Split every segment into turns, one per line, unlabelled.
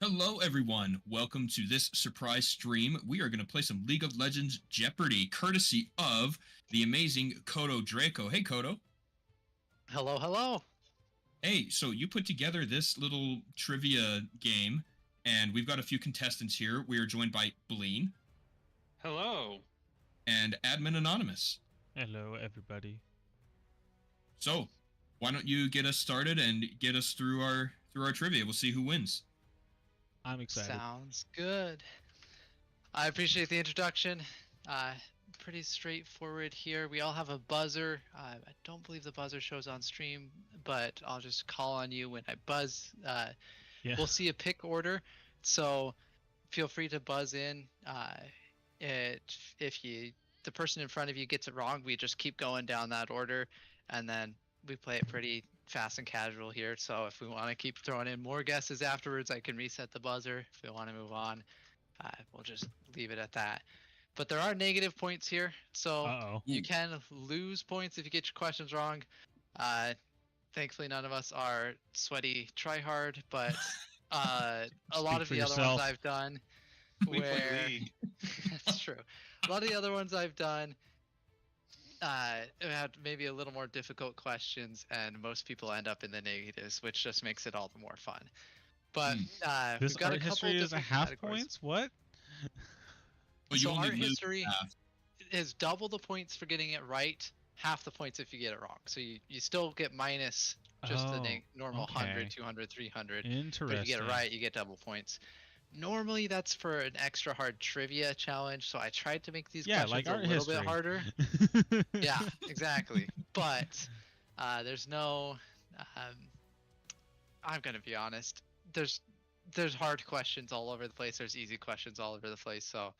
Hello, everyone. Welcome to this surprise stream. We are going to play some League of Legends Jeopardy, courtesy of the amazing Kodo Draco. Hey, Kodo.
Hello, hello.
Hey, so you put together this little trivia game, and we've got a few contestants here. We are joined by Bleen.
Hello.
And Admin Anonymous.
Hello, everybody.
So, why don't you get us started and get us through our trivia? We'll see who wins.
I'm excited.
Sounds good. I appreciate the introduction. Pretty straightforward here. We all have a buzzer. I don't believe the buzzer shows on stream, but I'll just call on you when I buzz. We'll see a pick order, so feel free to buzz in. If the person in front of you gets it wrong, we just keep going down that order, and then we play it pretty fast and casual here. So if we want to keep throwing in more guesses afterwards, I can reset the buzzer. If we want to move on, we'll just leave it at that. But there are negative points here, so you can lose points if you get your questions wrong. Thankfully, none of us are sweaty tryhard, but a lot of the other ones I've done, where that's true. A lot of the other ones I've done had maybe a little more difficult questions, and most people end up in the negatives, which just makes it all the more fun. But
this
we've got
art
a couple
history is a half
categories.
points. What?
Well,
so art history is double the points for getting it right, half the points if you get it wrong. So you still get minus just the normal 100, 200, 300.
Interesting.
But if you get it right, you get double points. Normally that's for an extra hard trivia challenge, so I tried to make these questions
like
a little bit harder. Yeah, exactly. But there's no I'm gonna be honest, there's hard questions all over the place, there's easy questions all over the place, so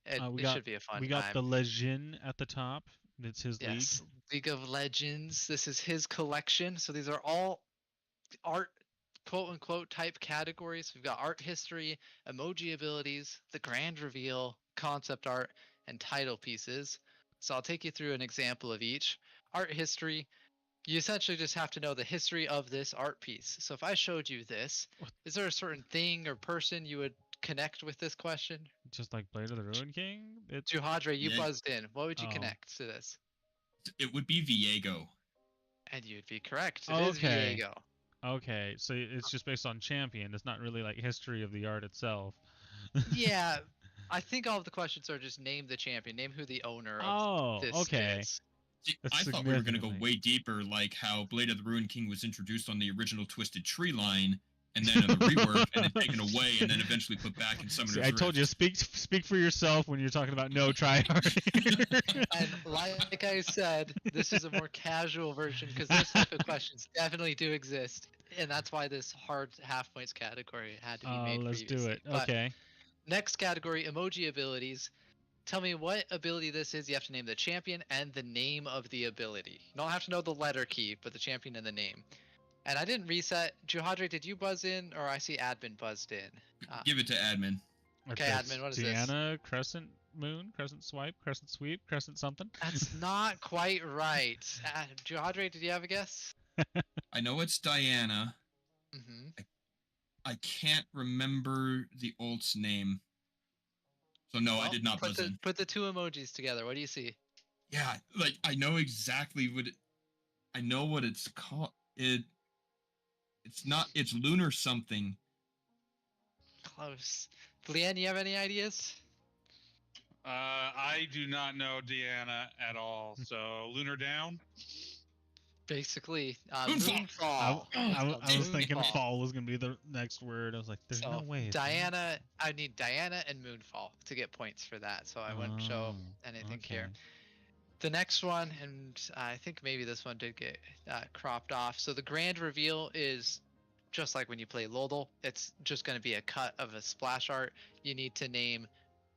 it should be a fun time.
We got the Legend at the top. It's his league.
League of Legends. This is his collection. So these are all art, quote unquote, type categories. We've got art history, emoji abilities, the grand reveal, concept art, and title pieces. So I'll take you through an example of each. Art history, you essentially just have to know the history of this art piece. So if I showed you this, is there a certain thing or person you would connect with this question?
Just like Blade of the Ruined King?
Juhadre, you buzzed in. What would you connect to this?
It would be Viego.
And you'd be correct. It is Viego.
Okay, so it's just based on champion. It's not really like history of the art itself.
Yeah, I think all of the questions are just name the champion, name who the owner of this is.
I thought we were going to go way deeper, like how Blade of the Ruined King was introduced on the original Twisted Tree line, and then in the rework, and then taken away, and then eventually put back in Summoner's Rift.
I told you, speak for yourself when you're talking about no tryhard.
And like I said, this is a more casual version, because those type of questions definitely do exist, and that's why this hard half points category had to be made
let's
previously.
do it. Okay.
Next category, emoji abilities. Tell me what ability this is. You have to name the champion and the name of the ability. You don't have to know the letter key, but the champion and the name. And I didn't reset. Juhadre, did you buzz in, or I see Admin buzzed in?
Give it to Admin.
Okay, Admin, what is this?
Diana, Crescent Moon, Crescent Swipe, Crescent Sweep, Crescent something?
That's not quite right. Juhadre, did you have a guess?
I know it's Diana.
Mm-hmm.
I can't remember the ult's name. So no, I did not buzz in.
Put the two emojis together. What do you see?
Yeah, like I know exactly what I know what it's called. It's lunar something.
Close. Leanne, you have any ideas?
I do not know Deanna at all. So Lunar Down.
Basically,
Moonfall.
I was thinking fall was gonna be the next word. I was like, there's no way.
Diana, I need Diana and Moonfall to get points for that, so I wouldn't show anything here. The next one, and I think maybe this one did get cropped off. So the grand reveal is just like when you play Lodal. It's just going to be a cut of a splash art. You need to name.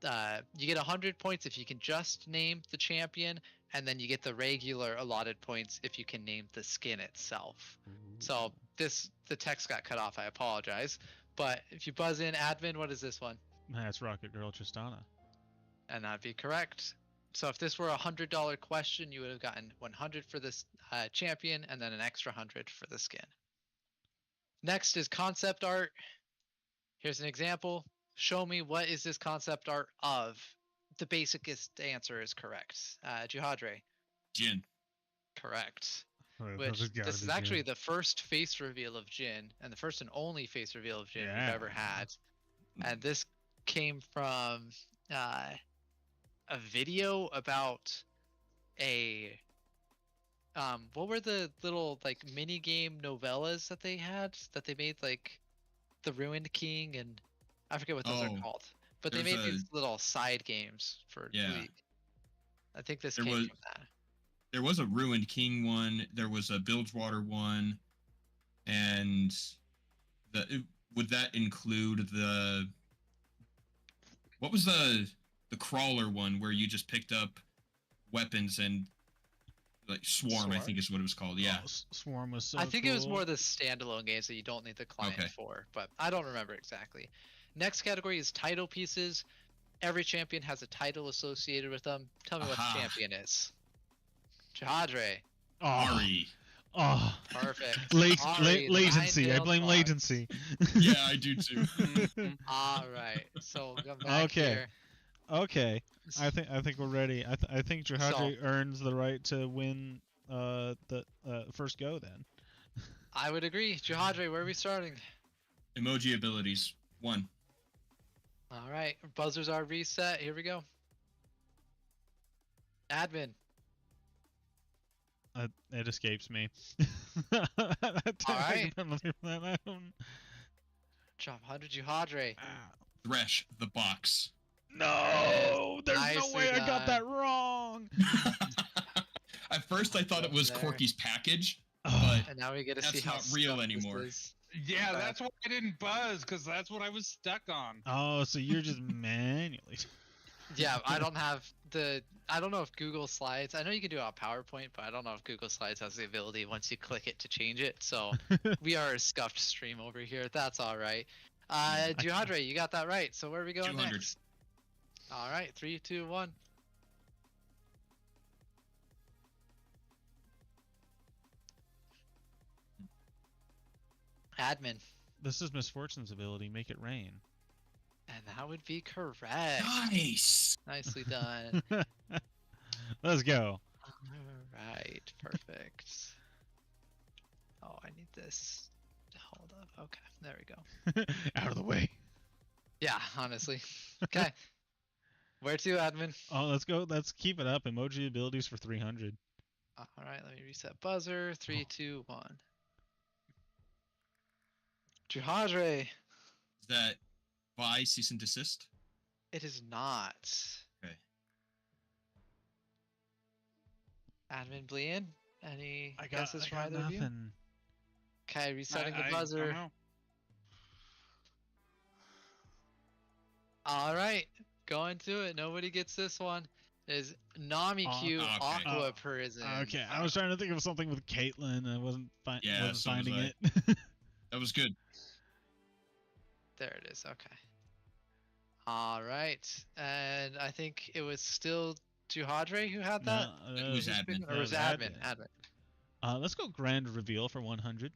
You get 100 points if you can just name the champion, and then you get the regular allotted points if you can name the skin itself. So the text got cut off. I apologize, but if you buzz in, Admin, what is this one?
That's Rocket Girl Tristana.
And that'd be correct. So if this were a $100 question, you would have gotten 100 for this champion and then an extra 100 for the skin. Next is concept art. Here's an example. Show me what is this concept art of. The basicest answer is correct. Juhadre,
Jin.
correct.
Oh,
Which
gotta
this is
be
actually
Jin.
the first face reveal of Jin, and the first and only face reveal of Jin we've ever
Yeah.
had. And this came from a video about a what were the little like mini game novellas that they had that they made, like the Ruined King, and I forget what those are
Oh,
called, but they
there's
made these
a-
little side games for
Yeah.
League. I think this
There
came
was-
from that.
There was a Ruined King one. There was a Bilgewater one, and would that include the what was the crawler one where you just picked up weapons and like Swarm, I
Swarm?
think is what it was called. Yeah.
Oh, Swarm was so
I think it was
cool.
more the standalone games that you don't need the client
Okay.
for, but I don't remember exactly. Next category is title pieces. Every champion has a title associated with them. Tell me what
Aha.
the champion is. Jahadre.
Oh,
Ari.
oh.
Perfect.
Late,
Ari, the
latency. I
nine-tailed
blame
fox.
latency.
Yeah, I do too.
All right. So we'll come back
Okay.
here.
Okay, I think we're ready. I think Jahadre
So-
earns the right to win the first go then.
I would agree. Jahadre, where are we starting?
Emoji abilities. 1.
All right. Buzzers are reset. Here we go. Admin.
It escapes me.
Alright.
Alright.
Jump 100 Jahadre.
Thresh the box.
No, there's no
Nicely
way I got
done.
that wrong.
At first, I thought it was
There.
Corky's package.
Oh,
And now we get to
That's
see how
not real
stuck this
anymore.
is.
Yeah, that's why I didn't buzz, because that's what I was stuck on.
oh, so you're just manually.
Yeah, I don't have the. I don't know if Google Slides. I know you can do it on PowerPoint, but I don't know if Google Slides has the ability once you click it to change it. So we are a scuffed stream over here. That's all right. Jahadre, you got that right. So where are we going
200.
next? All right, 3, 2, 1. Admin,
This is Misfortune's ability. Make it rain.
and that would be correct.
Nice.
Nicely done.
Let's go.
Alright, perfect. Oh, I need this. Hold up. Okay, there we go.
Out of the way.
Yeah, honestly. Okay. Where to, admin?
Oh, let's go. Let's keep it up. Emoji abilities for 300.
Alright, let me reset buzzer. 3, 2, 1. Jahadre.
Is that by cease and desist?
It is not.
Okay.
Admin Blean? Any
I got,
guesses
I
from
got
either of you?
nothing.
Okay, resetting
I
the
don't
buzzer.
know.
Alright, going to it. Nobody gets this one. It is Namikyu
okay.
Aqua
Oh,
Prison.
Okay, I was trying to think of something with Caitlyn. And I wasn't,
Yeah,
wasn't
so was
finding
I.
it.
That was good.
There it is. Okay. All right, and I think it was still Jahadre who had that.
It
No,
was
Who's
admin.
picking-
That
or was
was
admin?
admin.
Admin.
Let's go grand reveal for 100.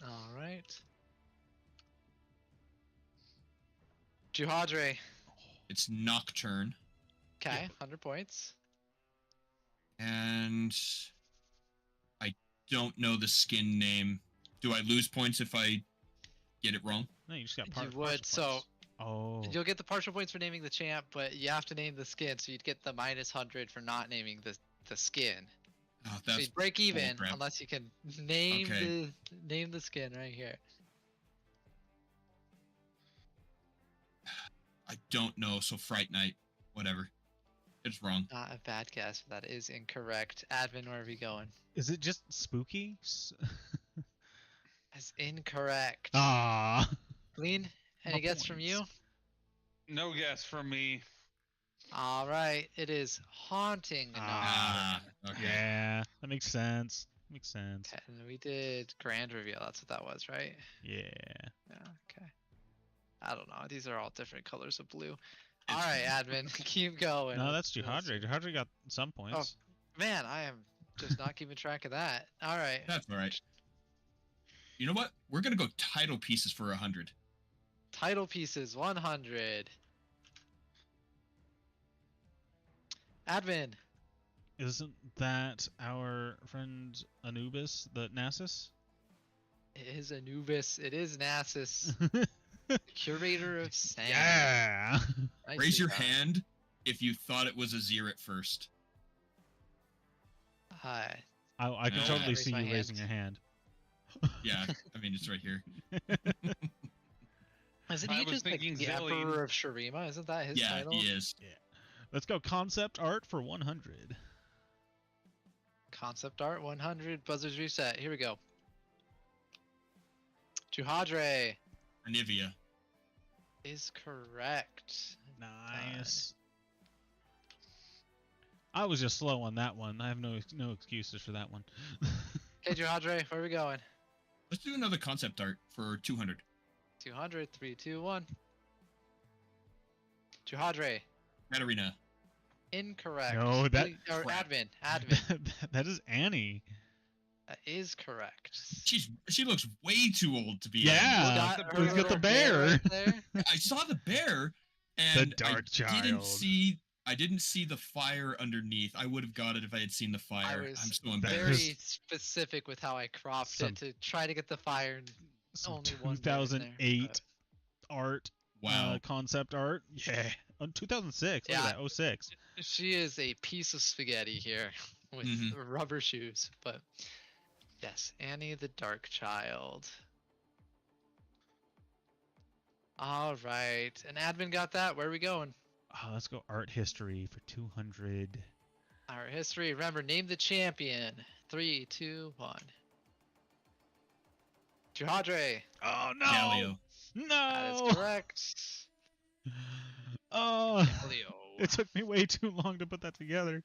All right. Jahadre.
It's Nocturne.
Okay, 100 points.
And I don't know the skin name. Do I lose points if I get it wrong?
No, you just got
You
partial
would, so
points. Oh.
you'll get the partial points for naming the champ, but you have to name the skin, so you'd get the -100 for not naming the skin.
Oh,
So
that's
you'd break even
bullcrap.
unless you can name
Okay.
name the skin right here.
I don't know. So Fright Night, whatever. It's wrong.
Not a bad guess, but that is incorrect. Admin, where are we going?
Is it just spooky?
That's incorrect.
Ah.
Lean, any
No
guess from you?
points.
No guess from me.
All right, it is haunting.
Ah.
Okay.
Yeah, that makes sense. Makes sense.
Okay, and we did grand reveal. That's what that was, right?
Yeah.
Yeah. Okay. I don't know. These are all different colors of blue.
It's
All right, admin, keep going.
No, that's
Let's-
Jahadre. Jahadre got some points.
Man, I am just not keeping track of that. All right.
That's all right. You know what? We're gonna go title pieces for 100.
Title pieces 100. Admin.
Isn't that our friend Anubis, the Nasus?
It is Anubis. It is Nasus. Curator of Sand.
Yeah.
Nicely
Raise your
done.
hand if you thought it was a Zir at first.
Hi.
I can
Yeah.
totally
Raise
see
my
you
hand.
raising your hand.
Yeah, I mean, it's right here.
Isn't
I
he
was
just like
thinking
the
Zillion.
Emperor of Shurima? Isn't that his
Yeah,
title?
he is.
Let's go concept art for 100.
Concept art 100. Buzzers reset. Here we go. Juhadre
Anivia.
is correct.
Nice. I was just slow on that one. I have no excuses for that one.
Okay, Juhadre, where are we going?
Let's do another concept art for 200.
200. 3, 2, 1. Juhadre,
Katarina.
incorrect.
No, that-
Or
Crap.
admin.
That is Annie.
That is correct.
She looks way too old to be.
Yeah.
Got
the
her
bird.
He's got the
little
bear.
right there.
I saw the bear, and
dark
I didn't
child.
see. I didn't see the fire underneath. I would have got it if I had seen the
I
fire.
was
I'm so
That
embarrassed.
very
is-
specific with how I cropped
Some-
it to try to get the fire. And
Some
only one bear in there,
2008 art,
Wow.
concept art. Yeah. On 2006. Look
Yeah.
at that. 06.
She is a piece of spaghetti here with
Mhm.
rubber shoes. But yes, Annie the Dark Child. All right. And admin got that. Where are we going?
Oh, let's go art history for 200.
Our history. Remember, name the champion. 3, 2, 1. Juhadre.
Oh no!
Galio.
That
No!
is correct.
Oh,
Leo.
it took me way too long to put that together.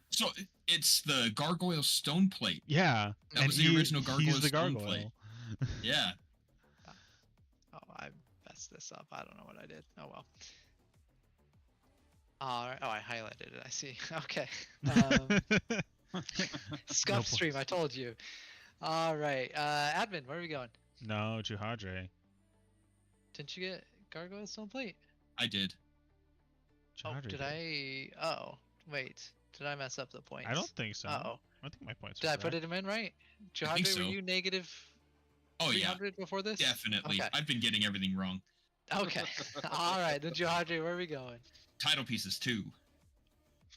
So it's the gargoyle stone plate.
Yeah.
That
and
was the original
he's
Gargoyle
the
Stone
gargoyle.
plate. Yeah.
Oh, I messed this up. I don't know what I did. Oh well. Alright. Oh, I highlighted it. I see. Okay. Scuff
points.
stream. I told you. All right. Admin, where are we going?
No, Juhadre.
Didn't you get Gargoyle Stone Plate?
I did.
Oh,
Juhadre
did I? Oh, wait. Did I mess up the points?
I don't think so.
Uh-oh.
I think my points
Did
are
I put
correct.
it in right?
I think
Juhadre, were
so.
you negative
Oh yeah,
300 before this?
definitely.
Okay.
I've been getting everything wrong.
Okay. All right. Then Juhadre, where are we going?
Title pieces too.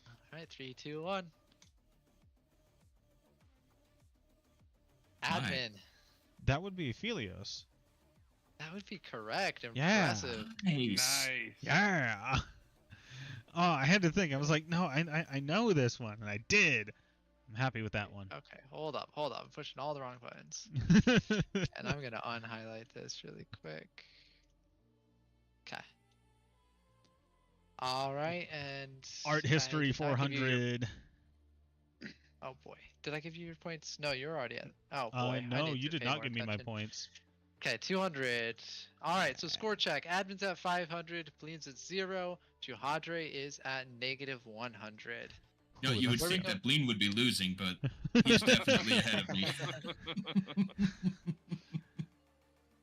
All right. 3, 2, 1.
My.
Admin.
That would be Philios.
That would be correct.
Yeah.
Impressive.
Nice.
Yeah. Oh, I had to think. I was like, no, I know this one, and I did. I'm happy with that one.
Okay, hold up. I'm pushing all the wrong buttons. And I'm gonna unhighlight this really quick. Okay. All right, and
Art
I
history
did not give you your-
400.
Oh boy, did I give you your points? No, you're already at. Oh boy, I
No,
need
you
to
did
pay
not
more
give me my
attention.
points.
Okay, 200. All right, so score check. Admin's at 500. Bleed's at 0. Juhadre is at negative 100.
You know,
Cool,
you would
that's-
think that Bleen would be losing, but he's definitely ahead of me.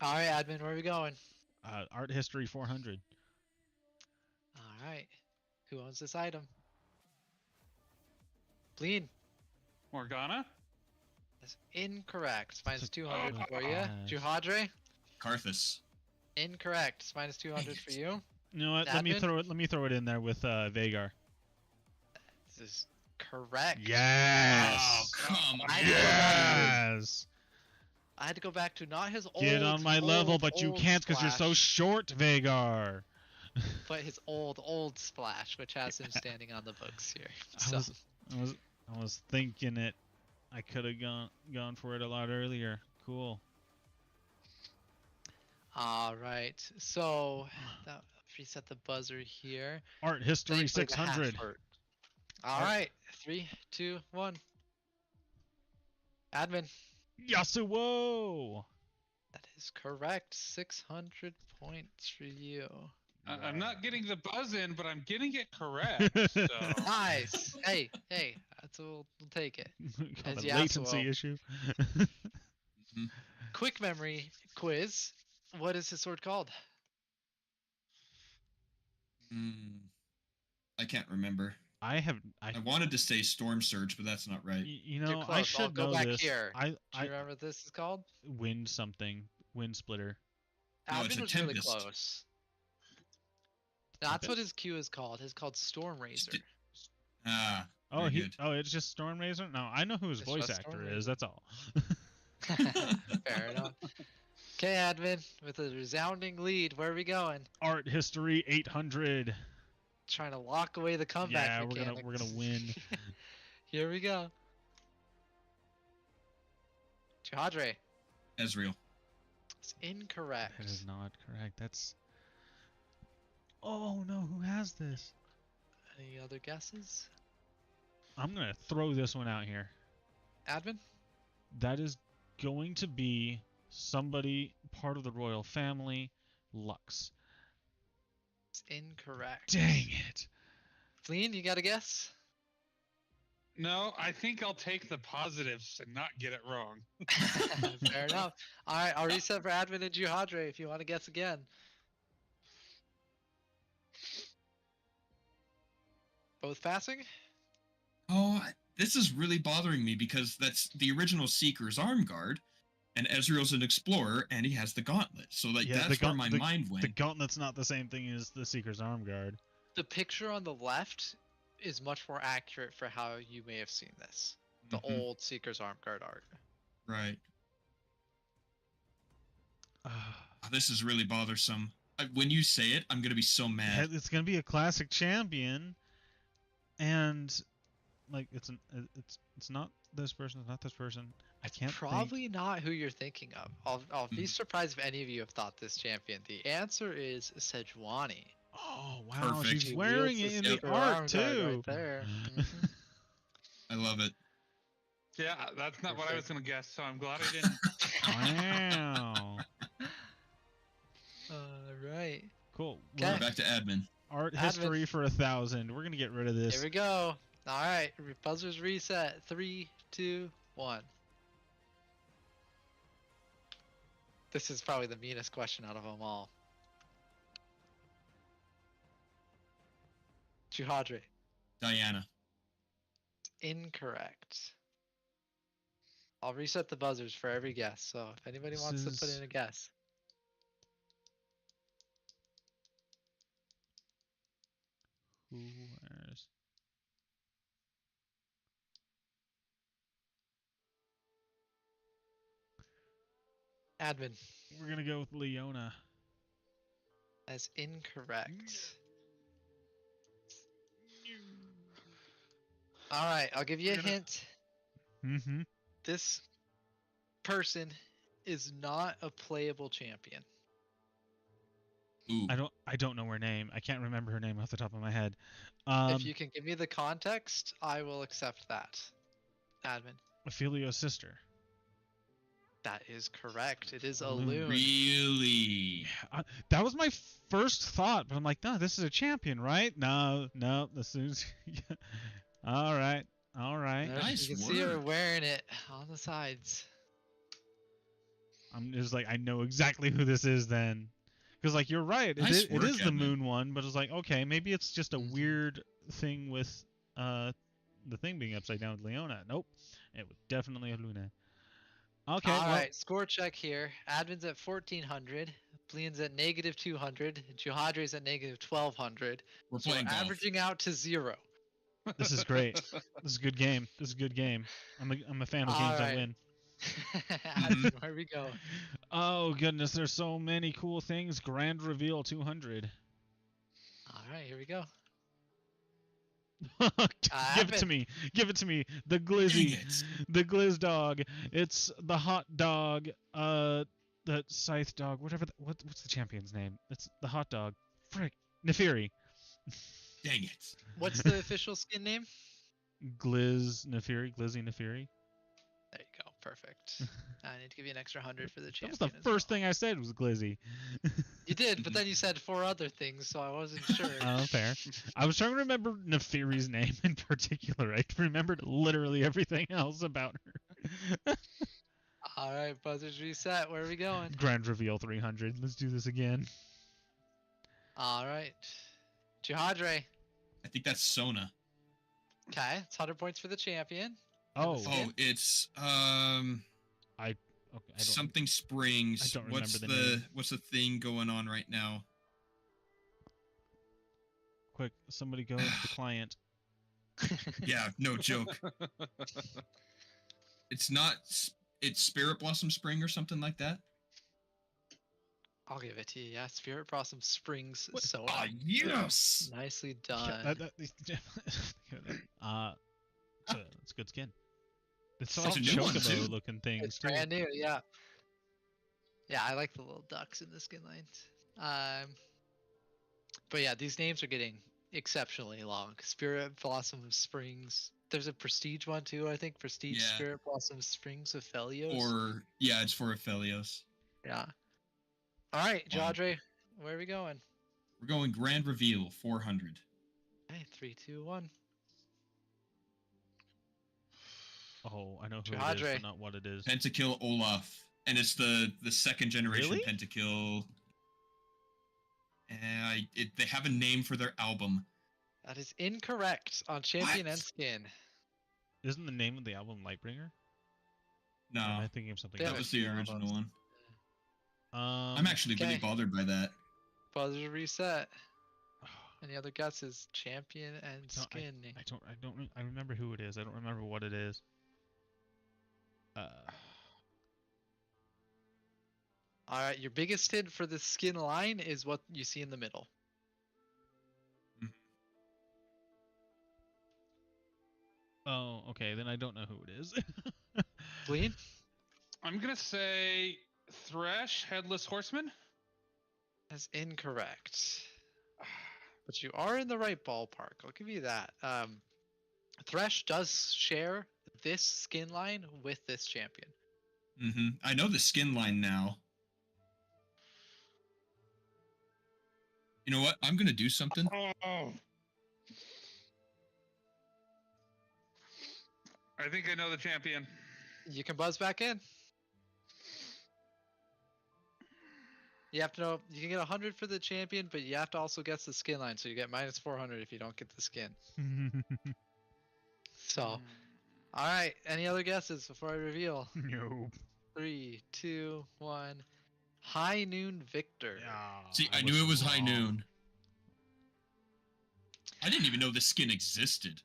All right, Admin, where are we going?
Art history 400.
All right, who owns this item? Bleed.
Morgana?
That's incorrect. It's minus 200
Oh
for
my
you.
gosh.
Juhadre?
Carthus.
Incorrect. It's minus 200 for you.
You know what? Let me
Admin?
throw it in there with Vagar.
This is correct.
Yes.
Oh, come on.
I had to go back-
Yes.
I had to go back to not his old.
Get on my level,
old,
but you
old
can't because you're so
splash,
short, Vagar.
But his old splash, which has him standing on the books here.
I
So,
I was thinking it. I could have gone for it a lot earlier. Cool.
all right. So that reset the buzzer here.
Art history
Thankfully, the half
600.
hurt. All right. 3, 2, 1. Admin.
Yasuo.
That is correct. 600 points for you.
I'm not getting the buzz in, but I'm getting it correct. So.
Nice. hey, that's we'll take it.
Call
As
it latency
Yasuo.
issue.
Quick memory quiz. What is his sword called?
Mm, I can't remember.
I
I wanted to say Storm Surge, but that's not right.
you
Too
know, I
close. I'll
should
go
know
back
this.
here.
I
Do you remember what this is called?
wind something, wind splitter.
No, it's
Admin
a
was really
Tempest.
close. That's what
Tempest?
his Q is called. It's called Storm Razor.
St- Ah,
Oh,
very
he.
good.
Oh, it's just Storm Razor. No, I know who his
It's
voice
just
actor
Storm
is.
Razor.
That's all.
Fair enough. Okay, Admin, with a resounding lead, where are we going?
Art history 800.
Trying to lock away the comeback
Yeah,
mechanics.
we're gonna win.
Here we go. Jihadre.
Ezreal.
It's incorrect.
That is not correct. That's. Oh no, who has this?
Any other guesses?
I'm gonna throw this one out here.
Admin?
That is going to be somebody part of the royal family, Lux.
It's incorrect.
Dang it!
Fleen, you got a guess?
No, I think I'll take the positives and not get it wrong.
Fair enough. All right, I'll reset for Admin and Jihadre if you want to guess again. Both passing?
Oh, this is really bothering me because that's the original Seeker's arm guard, and Ezreal's an explorer, and he has the gauntlet. So like
Yeah,
that's where my mind went.
The gauntlet's not the same thing as the Seeker's arm guard.
The picture on the left is much more accurate for how you may have seen this. The
Mhm,
old Seeker's Arm Guard art.
right.
Ah,
Oh, this is really bothersome. When you say it, I'm gonna be so mad.
it's gonna be a classic champion, and like it's not this person, it's not this person. I can't think.
Probably not who you're thinking of. I'll be
Hmm.
surprised if any of you have thought this champion. The answer is Sejuani.
Oh wow,
Perfect.
she's
She
wearing
wields
it in
the
the
Seeker Arm
art
Guard
too.
right there. Mhm.
I love it.
Yeah, that's not what I was
Perfect.
gonna guess, so I'm glad I didn't.
Wow.
All right.
Cool.
Okay.
Well,
We're back to admin.
art
Admin.
history for 1,000. We're gonna get rid of this.
Here we go. All right. Buzzers reset. 3, 2, 1. This is probably the meanest question out of them all. Jihadre.
Diana.
Incorrect. I'll reset the buzzers for every guess. So if anybody
This
wants to put
is-
in a guess.
Where's...
Admin.
We're gonna go with Leona.
That's incorrect. All right, I'll give you a
We're gonna-
hint.
Mm-hmm.
This person is not a playable champion.
Ooh.
I don't know her name. I can't remember her name off the top of my head.
If you can give me the context, I will accept that. Admin.
Ophelia's sister.
That is correct. It is a
Loon.
loon.
Really?
That was my first thought, but I'm like, no, this is a champion, right? No, this is. All right.
There,
Nice
you can see her
work.
wearing it on the sides.
I'm just like, I know exactly who this is then. Because, like, you're right.
Nice
It
work,
is the
Edmund.
moon one, but it's like, okay, maybe it's just a
Mhm.
weird thing with the thing being upside down with Leona. Nope. It was definitely a Luna. Okay.
All
well,
right, score check here. Admin's at 1400. Blean's at negative 200. Jihadre's at negative 1200.
We're
So we're
playing golf.
averaging out to 0.
This is great. This is a good game. This is a good game. I'm a fan of
All
games that
right.
win.
Admin, where we go?
Oh goodness, there's so many cool things. Grand reveal 200.
All right, here we go.
Give it
Admin.
to me. Give it to me. The
Dang
glizzy.
it.
The glizz dog. It's the hot dog. The scythe dog. Whatever. What's the champion's name? It's the hot dog. Frick. Nefiri.
Dang it.
What's the official skin name?
Glizzy Nefiri.
There you go. Perfect. I need to give you an extra 100 for the
That
champion.
was the
as
first
well.
thing I said was glizzy.
You did, but then you said 4 other things, so I wasn't sure.
Oh, fair. I was trying to remember Nefiri's name in particular. I remembered literally everything else about her.
All right, buzzers reset. Where are we going?
Grand reveal 300. Let's do this again.
All right. Jihadre.
I think that's Sona.
Okay, it's 100 points for the champion.
Oh,
skin?
Oh, it's
okay. I don't.
something Springs.
I don't
What's
remember the name.
what's the thing going on right now?
Quick, somebody go into the client.
Yeah, no joke. It's not. It's Spirit Blossom Spring or something like that.
I'll give it to you. Yeah, Spirit Blossom Springs
What?
Soda.
Ah, yes.
Nicely
Yeah,
done.
it's good skin. It's
It's
all
a new one, too.
chocobo looking things
It's
too.
brand new, yeah. Yeah, I like the little ducks in the skin lines. But yeah, these names are getting exceptionally long. Spirit Blossom Springs. There's a Prestige one too, I think. Prestige
Yeah.
Spirit Blossom Springs of Felios.
Or yeah, it's for Aphelios.
Yeah. All right,
Wow.
Jadre, where are we going?
We're going Grand Reveal 400.
Okay, 3, 2, 1.
Oh, I know who it is,
Jihadre.
but not what it is.
Pentakill Olaf, and it's the second generation
Really?
Pentakill. And they have a name for their album.
That is incorrect on Champion and
What?
Skin.
Isn't the name of the album Lightbringer?
No,
Or am I thinking of something
They
that
have a
was
else?
the
few
original
albums.
one.
I'm
I'm actually really
okay.
bothered by that.
Buzzer reset. Any other guesses? Champion and Skin.
I remember who it is. I don't remember what it is.
All right, your biggest hint for the skin line is what you see in the middle.
Oh, okay. Then I don't know who it is.
Bleed?
I'm gonna say Thresh, Headless Horseman.
That's incorrect. But you are in the right ballpark. I'll give you that. Thresh does share this skin line with this champion.
I know the skin line now. You know what? I'm gonna do something.
Oh. I think I know the champion.
You can buzz back in. You have to know, you can get 100 for the champion, but you have to also guess the skin line, so you get minus 400 if you don't get the skin. So, alright, any other guesses before I reveal?
No.
3, 2, 1. High Noon Victor.
See, I knew it was High Noon. I didn't even know the skin existed.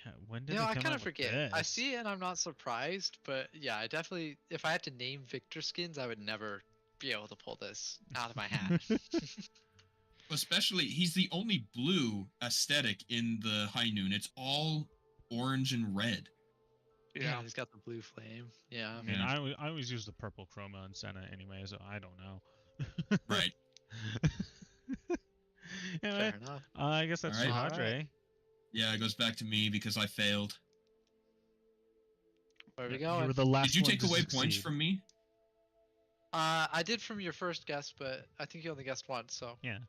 Yeah, when did
You know,
they
I
come
kind
out
of
with
forget. I
this?
see it and I'm not surprised, but yeah, I definitely, if I had to name Victor skins, I would never be able to pull this out of my hat.
Especially, he's the only blue aesthetic in the High Noon. It's all orange and red.
Yeah.
He's got the blue flame. Yeah.
I mean,
Yeah.
I always use the purple chroma in Senna anyway, so I don't know.
Right.
Anyway,
Fair enough.
I guess that's
Alright.
Jihadre.
Alright.
Yeah, it goes back to me because I failed.
Where are we
You were
going?
the last
Did you
one
take
to
away points
succeed.
from me?
I did from your first guess, but I think you only guessed once, so.
Yeah.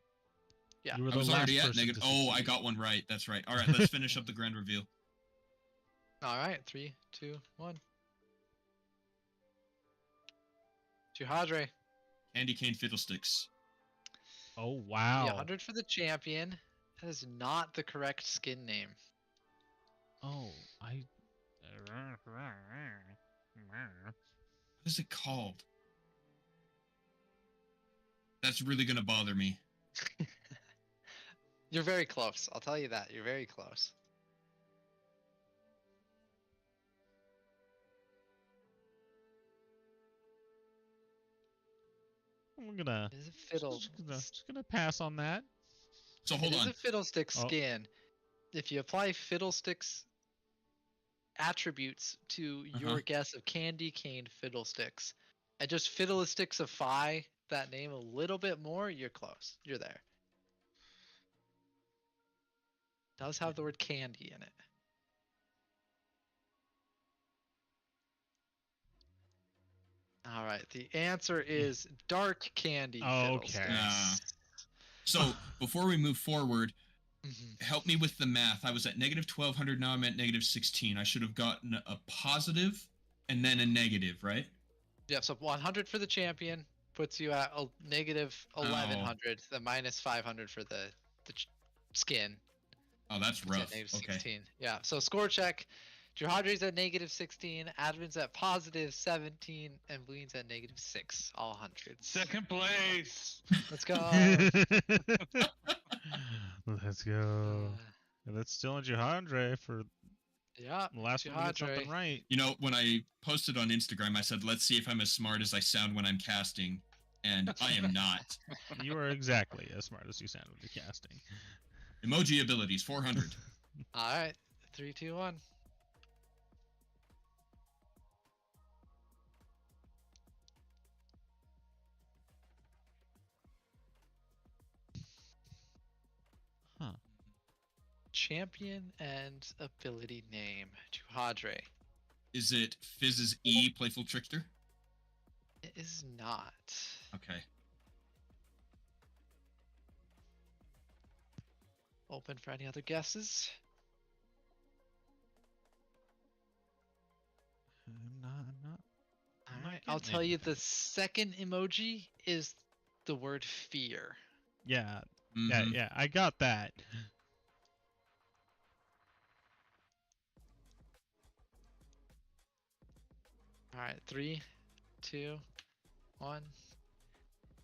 Yeah.
You were
I
the
was
last
already at
person
negative.
to
Oh, I
succeed.
got one right. That's right. All right, let's finish up the grand reveal.
Alright, 3, 2, 1. Jihadre.
Candy cane fiddlesticks.
Oh
Yeah,
wow.
100 for the champion. That is not the correct skin name.
Oh, I.
What is it called? That's really gonna bother me.
You're very close. I'll tell you that. You're very close.
I'm gonna.
It is a fiddle.
Just gonna pass on that.
So hold
It is
on.
a fiddlestick
Oh.
skin. If you apply fiddlesticks attributes to your
Uh-huh.
guess of candy cane fiddlesticks, and just fiddlesticksify that name a little bit more, you're close. You're there. Does have the word candy in it. All right. The answer is dark candy.
Okay.
Fiddlesticks.
So before we move forward,
Mhm.
help me with the math. I was at negative 1200. Now I'm at negative 16. I should have gotten a positive and then a negative, right?
Yeah, so 100 for the champion puts you at a negative 1100, the minus 500 for the skin.
Oh, that's
It's at
rough.
negative
Okay.
16. Yeah. So score check. Jihadri's at negative 16, Advin's at positive 17, and Bleed's at negative 6. All hundreds.
Second place.
Let's go.
Let's go. And that's still in Jihadre for
Yeah.
the last one to get something
Jihadre.
right.
You know, when I posted on Instagram, I said, "Let's see if I'm as smart as I sound when I'm casting," and I am not.
You are exactly as smart as you sound when you're casting.
Emoji abilities 400.
All right. 3, 2, 1.
Huh.
Champion and ability name. Jihadre.
Is it Fizz's E, Playful Trickster?
It is not.
Okay.
Open for any other guesses.
I'm not.
All
not
right. I'll
getting
tell you
anything.
the second emoji is the word fear.
Yeah,
Mhm.
yeah, I got that.
All right. 3, 2, 1.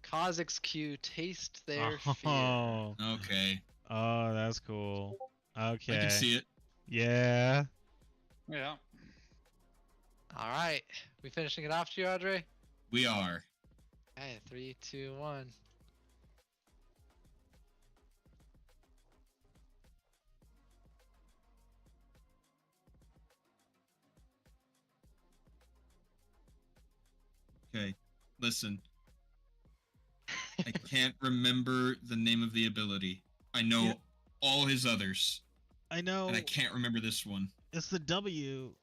Kazakh's Q. Taste their fear.
Oh,
Okay.
oh, that's cool. Okay.
I can see it.
Yeah.
Yeah.
All right. We finishing it off, Jihadre?
We are.
Okay. 3, 2, 1.
Okay. Listen. I can't remember the name of the ability. I know
Yeah.
all his others,
I know.
and I can't remember this one.
It's the W.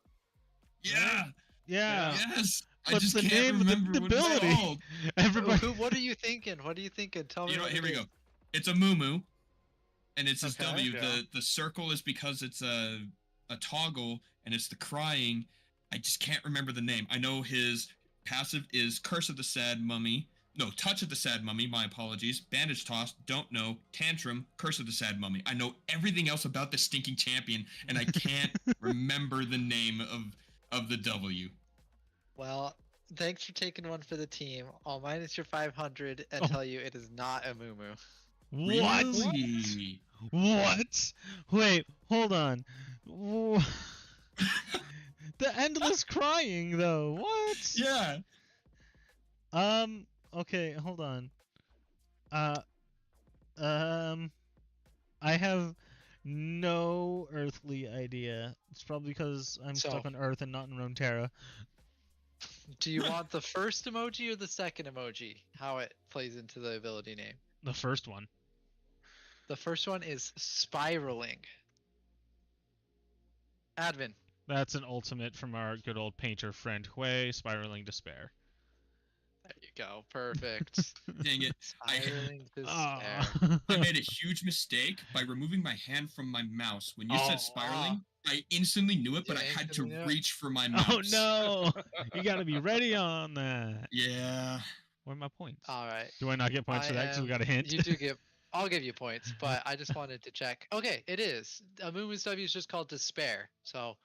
Yeah.
Yeah.
Yes. I
What's
just
the
can't
name of the
remember what it's
ability?
called.
Everybody.
What are you thinking? What are you thinking? Tell me.
You know,
what
here
it
we
is.
go. It's a moo and it's his
Okay,
W.
yeah.
The circle is because it's a toggle, and it's the crying. I just can't remember the name. I know his passive is Curse of the Sad Mummy. No, Touch of the Sad Mummy. My apologies. Bandage Toss. Don't know. Tantrum. Curse of the Sad Mummy. I know everything else about the stinking champion, and I can't remember the name of the W.
Well, thanks for taking one for the team. I'll minus your 500 and
Oh.
tell you it is not a Mumu.
What?
Really?
What? Wait, hold on. Wha- The endless crying, though. What?
Yeah.
Okay, hold on. I have no earthly idea. It's probably because I'm
So-
stuck on Earth and not in Runeterra.
Do you want the first emoji or the second emoji? How it plays into the ability name.
The first one.
The first one is spiraling. Advin.
That's an ultimate from our good old painter friend Hui, Spiraling Despair.
There you go. Perfect.
Dang it.
Spiraling despair.
Ah.
I made a huge mistake by removing my hand from my mouse. When you
Oh,
said spiraling, I instantly knew it, but
Yeah,
I had to
instantly knew it.
reach for my mouse.
Oh no! You gotta be ready on that.
Yeah.
Where are my points?
All right.
Do I not get points
I
for that because we
am-
got a hint?
You do get. I'll give you points, but I just wanted to check. Okay, it is. Amumu's W is just called despair. So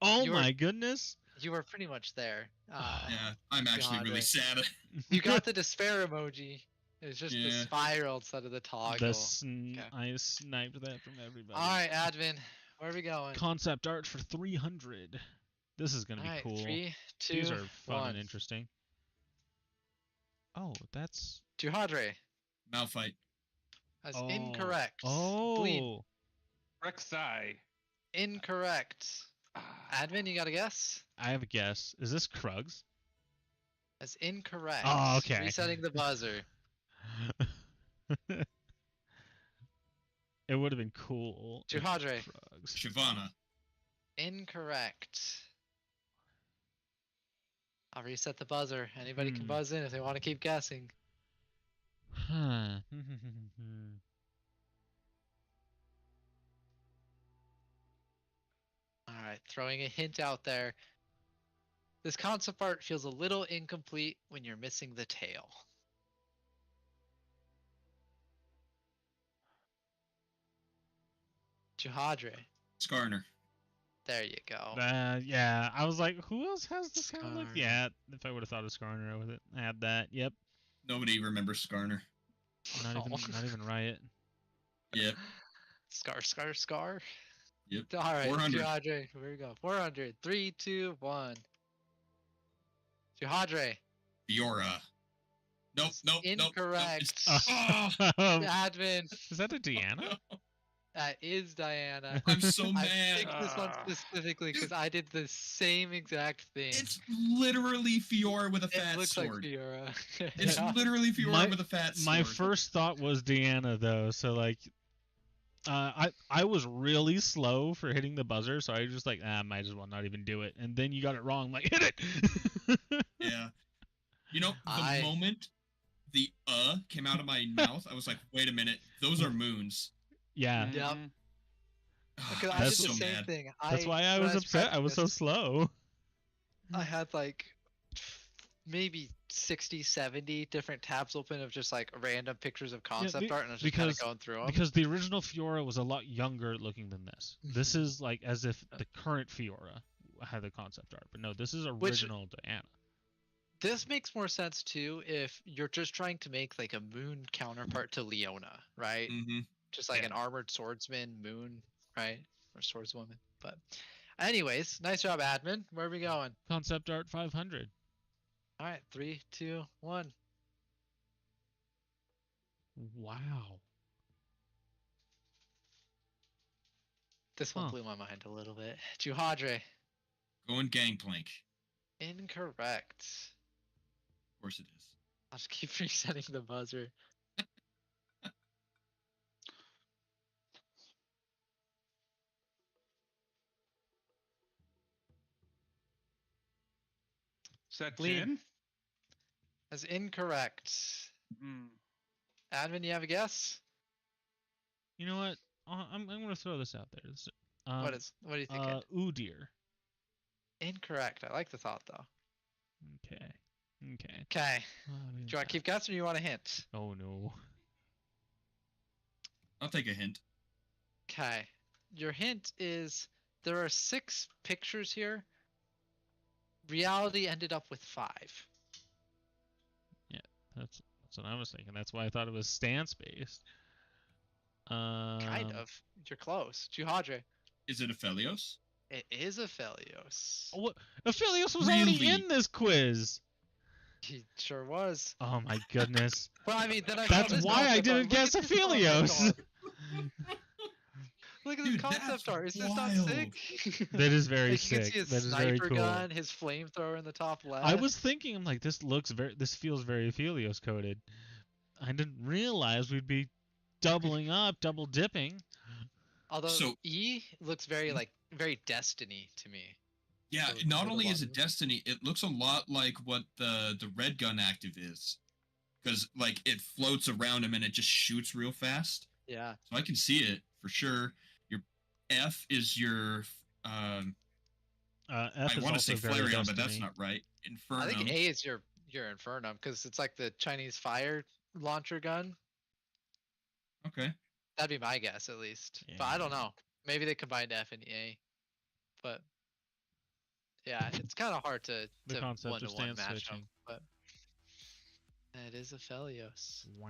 Oh
you
my goodness!
you were pretty much there.
Yeah. I'm actually really
DeAndre.
sad.
You got the despair emoji. It's just the
Yeah.
spiral instead of the toggle.
The I sniped that from everybody.
All right, Advin, where are we going?
Concept art for 300. This is gonna
All
be
right,
cool.
3, 2,
These are fun
1.
and interesting. Oh, that's
Jihadre,
Malphite.
that's
oh.
incorrect. Bleed,
Oh,
Rek'Sai.
incorrect. Advin, you got a guess?
I have a guess. Is this Krugs?
That's incorrect.
Oh, okay.
Resetting the buzzer.
It would have been cool. if
Jihadre,
Krugs.
Shyvana.
incorrect. I'll reset the buzzer. Anybody can
Hmm.
buzz in if they want to keep guessing.
Huh.
All right, throwing a hint out there. This concept art feels a little incomplete when you're missing the tail. Juhadre.
Skarner.
There you go.
Yeah, I was like, who else has this kind of look?
Skarner.
Yeah, if I would have thought of Skarner with it, I had that. Yep.
Nobody remembers Skarner.
Not even Riot.
Yep.
Scar.
Yep.
All right,
400.
Juhadre. Here we go. 400. 3, 2, 1. Juhadre.
Fiora. Nope.
Incorrect.
Oh,
Admin.
Is that a Deanna?
That is Diana.
I'm so
I
mad.
picked this one specifically because I did the same exact thing.
It's literally Fiora with a
It
fat
looks
sword.
like Fiora.
It's
Yeah.
literally Fiora
My-
with a fat sword.
My first thought was Deanna though, so like, I was really slow for hitting the buzzer, so I was just like, might as well not even do it. And then you got it wrong, like hit it.
Yeah. You know, the
I-
moment the came out of my mouth, I was like, wait a minute, those are moons.
Yeah,
Yep.
Mhm.
Because I did
That's-
the
so
same
mad.
thing.
that's why I
when
was upset. I was so
practicing,
slow.
I had like maybe 60, 70 different tabs open of just like random pictures of concept art, and I was just kind of
because-
going through them.
Because the original Fiora was a lot younger looking than this. This is like as if the current Fiora had the concept art, but no, this is original Diana.
This makes more sense too if you're just trying to make like a moon counterpart to Leona, right?
Mm-hmm.
Just like
Yeah.
an armored swordsman moon, right? Or swordswoman. But anyways, nice job, admin. Where are we going?
Concept art 500.
All right, 3, 2, 1.
Wow.
This one
Huh.
blew my mind a little bit. Juhadre.
Going Gangplank.
Incorrect.
Of course it is.
I'll just keep resetting the buzzer.
Is that
Lean.
Jin?
That's incorrect.
Mm.
Admin, you have a guess?
You know what? I'm gonna throw this out there.
What do you think?
Udyr.
Incorrect. I like the thought though.
Okay. Okay.
Okay.
Uh,
Do you want to keep guessing or you want a hint?
Oh no.
I'll take a hint.
Okay. Your hint is there are 6 pictures here. Reality ended up with 5.
That's what I was thinking. That's why I thought it was stance based.
Kind of. You're close. Juhadre.
Is it Aphelios?
It is Aphelios.
What? Aphelios was already
Really?
in this quiz.
He sure was.
Oh my goodness.
Well, I mean, then I
That's
saw this
why I
concept
didn't
art.
guess
Look at this concept
Aphelios.
art. Look at this
Dude,
concept
that's
art. Is this not
wild.
sick?
That is very
Like, you can
sick.
see his
That is very
sniper
cool.
gun, his flamethrower in the top left.
I was thinking, I'm like, this feels very Aphelios coded. I didn't realize we'd be doubling up, double dipping.
Although
So-
E looks very like very Destiny to me.
Yeah,
So
not
the
only is it
bottom.
Destiny, it looks a lot like what the red gun active is. Because like it floats around him and it just shoots real fast.
Yeah.
So I can see it for sure. Your F is your
F
I
is
want to
also
say
very
Flareon, but that's
Destiny.
not right. Infernum.
I think A is your Infernum because it's like the Chinese fire launcher gun.
Okay.
That'd be my guess at least. But I don't
Yeah.
know. Maybe they combined F and A. But yeah, it's kind of hard to
The concept of
one-to-one
stance
match
switching.
them. But it is Aphelios.
All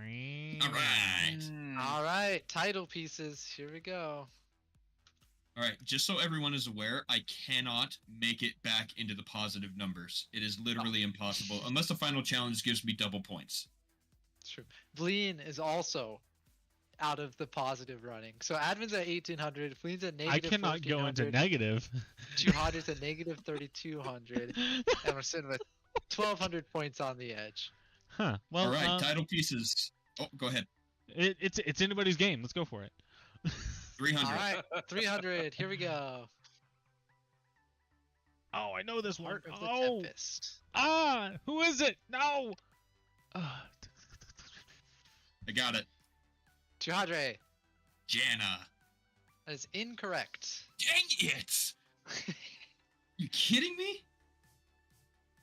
right.
Mm.
All right, title pieces. Here we go.
All right. Just so everyone is aware, I cannot make it back into the positive numbers. It is literally impossible unless the final challenge gives me double points.
It's true. Vleen is also out of the positive running. So admin's at 1800. Vleen's at
I
negative
cannot go into
1400.
negative.
200's at negative 3200. And we're sitting with 1200 points on the edge.
Huh. Well,
All right. Title pieces. Oh, go ahead.
it's anybody's game. Let's go for it.
300.
All right, 300. Here we go.
Oh, I know this one.
Heart of the
Oh,
Tempest.
who is it? No.
I got it.
200.
Janna.
That is incorrect.
Dang it! You kidding me?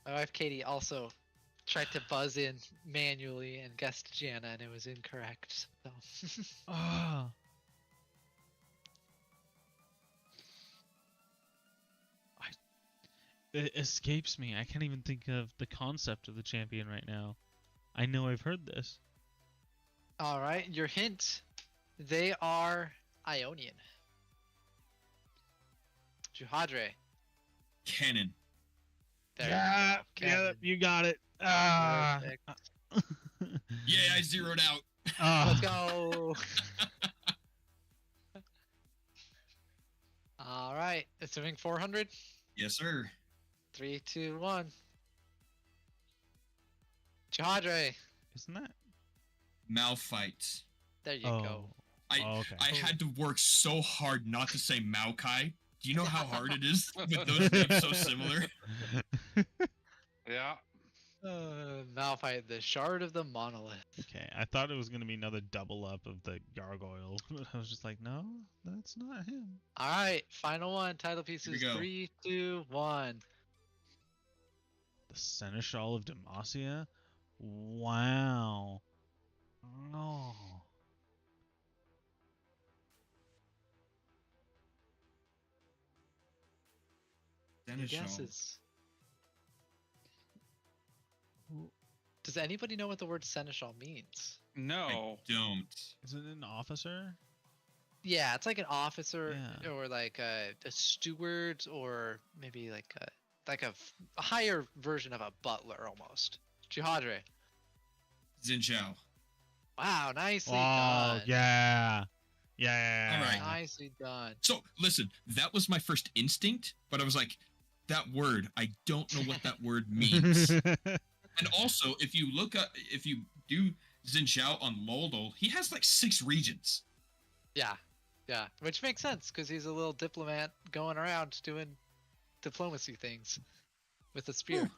My wife Katie also tried to buzz in manually and guessed Janna, and it was incorrect. So.
Ah. It escapes me. I can't even think of the concept of the champion right now. I know I've heard this.
All right, your hint. They are Ionian. Juhadre.
Cannon.
There
yeah,
you go. Kevin.
you got it. Ah.
Perfect.
Yeah, I zeroed out.
Ah.
Let's go. All right, assuming 400.
Yes, sir.
3, 2, 1. Juhadre.
Isn't that?
Malphite.
There you
Oh.
go.
I
okay.
I had to work so hard not to say Maokai. Do you know how hard it is with those names so similar?
Yeah.
Malphite, the shard of the monolith.
Okay, I thought it was gonna be another double up of the gargoyle, but I was just like, no, that's not him.
All right, final one. Title pieces.
we go.
3, 2, 1.
The Seneschal of Demacia? Wow. No.
Any
Seneschal.
guesses?
Who-
Does anybody know what the word seneschal means?
No.
I don't.
Is it an officer?
Yeah, it's like an officer
Yeah.
or like a steward or maybe like a higher version of a butler almost. Juhadre.
Xin Zhao.
Wow, nicely
Oh,
done.
yeah. Yeah.
All right.
Nicely done.
So listen, that was my first instinct, but I was like, that word, I don't know what that word means. And also, if you do Xin Zhao on Moldol, he has like 6 regions.
Yeah, which makes sense because he's a little diplomat going around doing diplomacy things with a spear.
Ooh.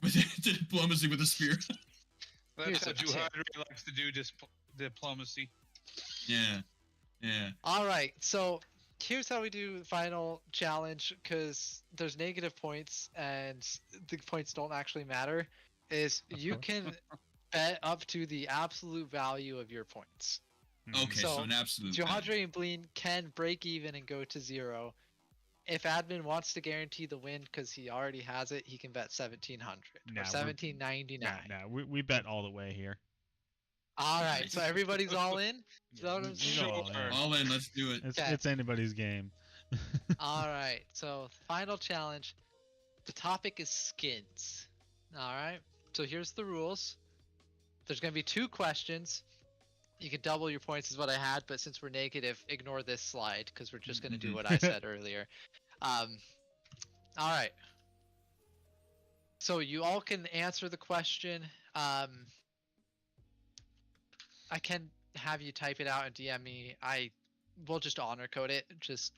With diplomacy with a spear.
That's how
Here's a tip.
Juhadri likes to do diplomacy.
Yeah. Yeah.
All right, so here's how we do the final challenge because there's negative points and the points don't actually matter. Is you can bet up to the absolute value of your points.
Okay, so,
So,
an absolute. value.
Juhadre and Bleen can break even and go to 0. If admin wants to guarantee the win because he already has it, he can bet 1700
Nah,
or
we're-
1799.
Nah, we bet all the way here.
All right, so everybody's all in. Is that what I'm
we
saying?
go all in.
Sure.
All in, let's do it.
Okay.
It's anybody's game.
All right, so final challenge. The topic is skins. All right, so here's the rules. There's going to be 2 questions. You can double your points, is what I had, but since we're negative, ignore this slide because we're just going to do what I said earlier. All right. So you all can answer the question. I can have you type it out and DM me. We'll just honor code it. Just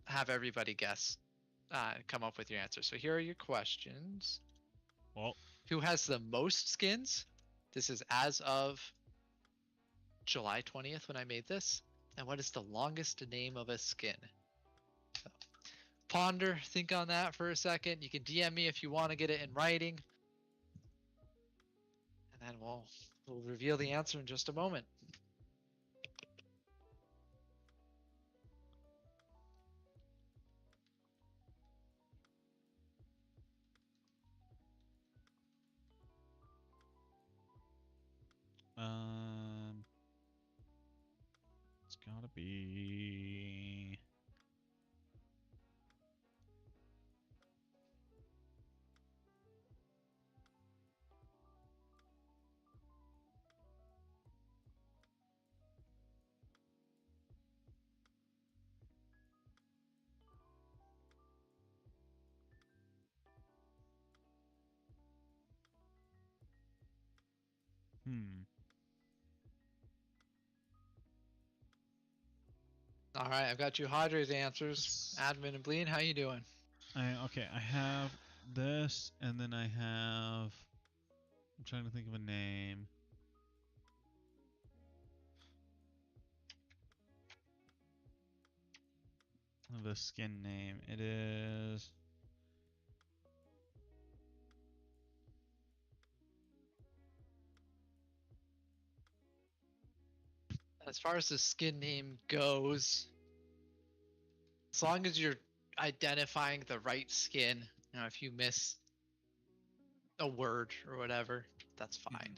have everybody guess. Come up with your answer. So here are your questions.
Well,
Who has the most skins? This is as of July 20th when I made this. And what is the longest name of a skin? So, ponder, think on that for a second. You can DM me if you want to get it in writing. And then we'll reveal the answer in just a moment.
it's gotta be.
All right, I've got you Hadre's answers. Admin and Bleen, how you doing?
Okay, I have this, and then I have. I'm trying to think of a name. The skin name. It is.
As far as the skin name goes, as long as you're identifying the right skin. If you miss a word or whatever, that's fine.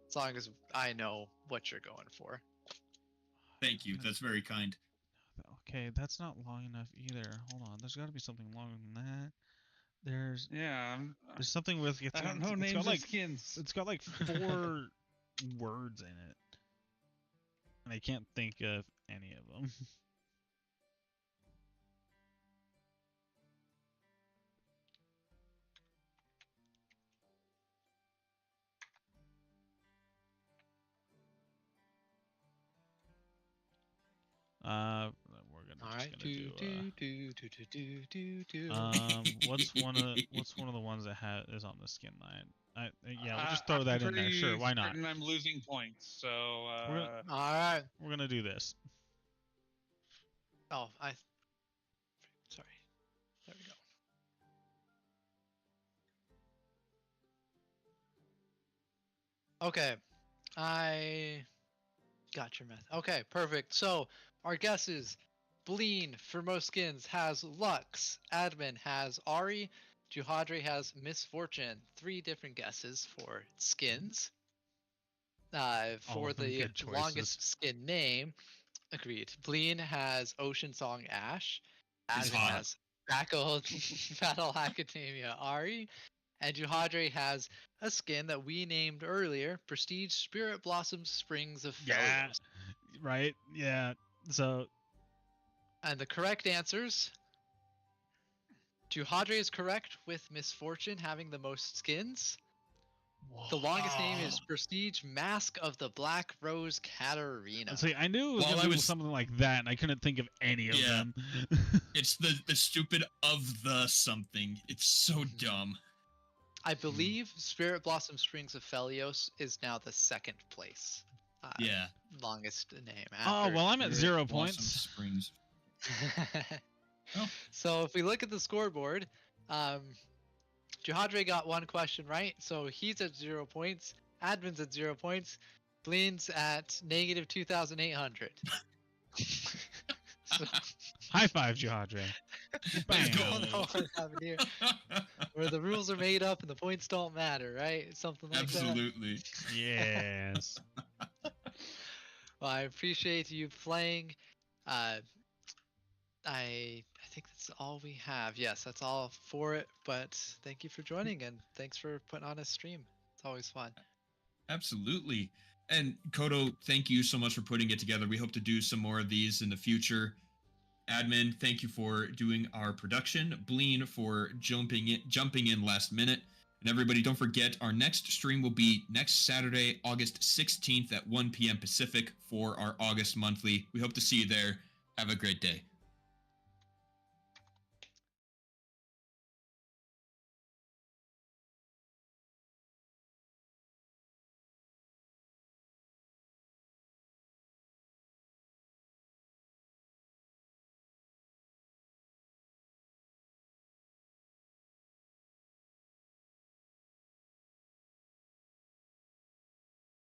As long as I know what you're going for.
Thank you. That's very kind.
Okay, that's not long enough either. Hold on, there's got to be something longer than that. There's something with
I don't know
it's
names
got
of
like
skins.
it's got like 4 words in it, and I can't think of any of them. We're
All
just
right.
gonna what's one of the ones that is on the skin line? Yeah, we'll just throw that in there. Sure, why not?
I'm losing points, so
All right.
We're gonna do this.
Oh, sorry. There we go. Okay, I got your math. Okay, perfect. So our guesses: Bleen for most skins has Lux. Admin has Ari. Juhadre has Misfortune. 3 different guesses for skins. For
of them
the
good choices.
longest skin name, agreed. Bleen has Ocean Song Ash.
It's
Admin
hot.
has Battle Academia Ari. And Juhadre has a skin that we named earlier, Prestige Spirit Blossom Springs of
Yeah.
Felios.
Right? Yeah. So
And the correct answers: Juhadre is correct with Misfortune having the most skins. The longest name is Prestige Mask of the Black Rose Katarina.
see, I knew it was
While
gonna
I
be
was-
something like that, and I couldn't think of any of
Yeah.
them.
It's the stupid of the something. It's so dumb.
I believe Spirit Blossom Springs of Felios is now the 2nd place.
Yeah.
Longest name.
Oh
After.
well, I'm at
Spirit
0
Blossom
points.
Springs. Oh.
So if we look at the scoreboard, Juhadre got 1 question right, so he's at 0 points. Admin's at 0 points. Bleen's at negative 2,800. So,
High five, Juhadre.
I
Let's go.
don't know what happened here. Where the rules are made up and the points don't matter, right? Something like that.
Absolutely.
Yes.
Well, I appreciate you playing. I think that's all we have. Yes, that's all for it. But thank you for joining and thanks for putting on a stream. It's always fun.
Absolutely. And Kodo, thank you so much for putting it together. We hope to do some more of these in the future. Admin, thank you for doing our production. Bleen for jumping in last minute. And everybody, don't forget, our next stream will be next Saturday, August 16th at 1 p.m. Pacific for our August monthly. We hope to see you there. Have a great day.